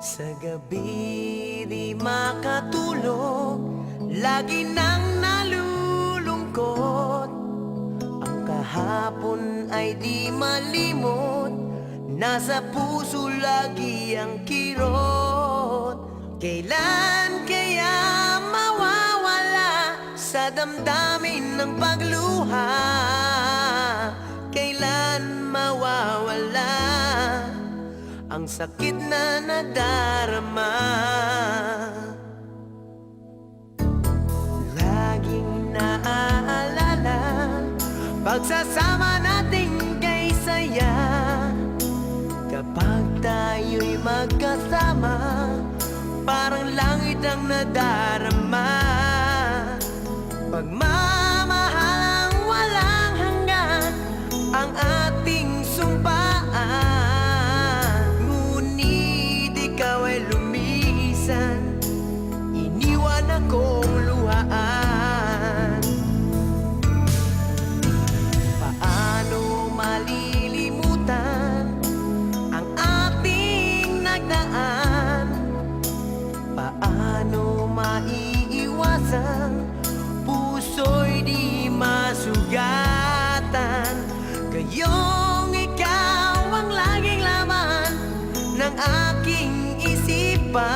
Sa gabi di makatulog, lagi nang nalulungkot. Ang kahapon ay di malimot, nasa puso lagi ang kirot. Kailan kaya mawawala sa damdamin ng pagluha? Kailan mawawala ang sakit na nadarama? Laging naaalala pagsasama nating kay saya. Kapag tayo'y magkasama, parang langit ang nadarama. Pagmamahalang walang hanggan ang ating sumpaan. Ngunit ikaw ay lumisan, iniwan akong luhaan. Paano malilimutan ang ating nagdaan? Paano maiiwasan puso'y di masugatan? Gayong ikaw ang laging laman ng aking isipan.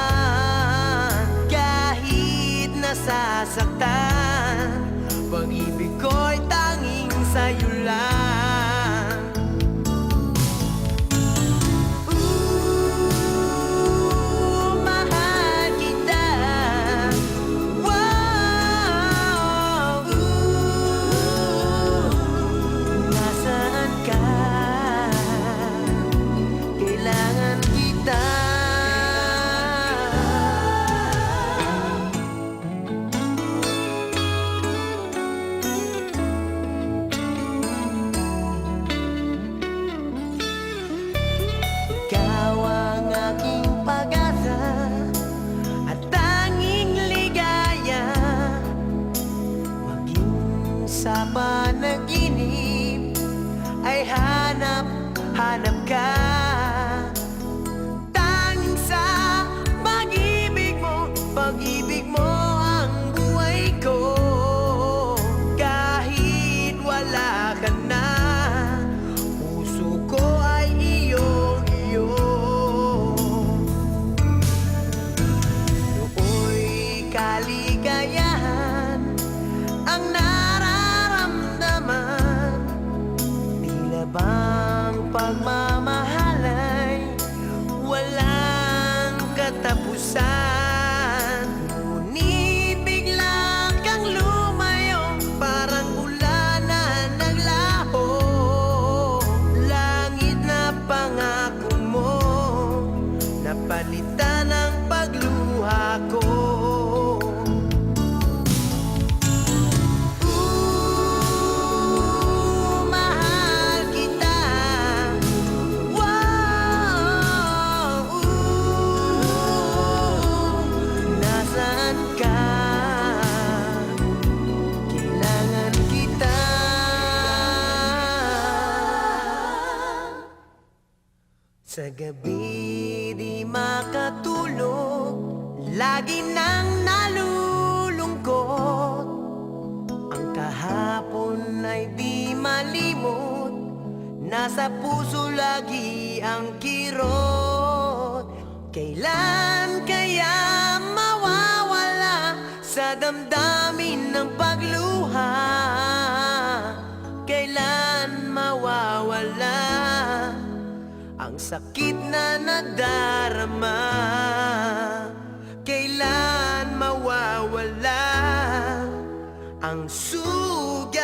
Kahit nasasaktan, pag-ibig ko'y tanging sa'yo lang. Mahal kita. Wow, nasaan ka? Kailangan kita. Ikaw ang aking pag-asa at tanging ligaya. Maging sa panaginip ay hanap ka. Tanging sa pag-ibig mo ang buhay ko. Kahit wala ka na, puso ko ay iyong-iyo. Nooy kaligayahan ang nararamdaman. Tila bang pagmamahalay walang katapusan. Ngunit bigla kang lumayo, parang ulan na naglaho. Langit na pangako mo, napalitan ang pagluha ko. Mahal kita. Wow, nasaan ka? Kailangan kita. Sa gabi di makatulog, lagi nang nalulungkot. Ang kahapon ay di malimot, nasa puso lagi ang kirot. Kailan kaya mawawala sa damdamin ng pagluha? Kailan mawawala ang sakit na nadarama? Kailan mawawala ang sugat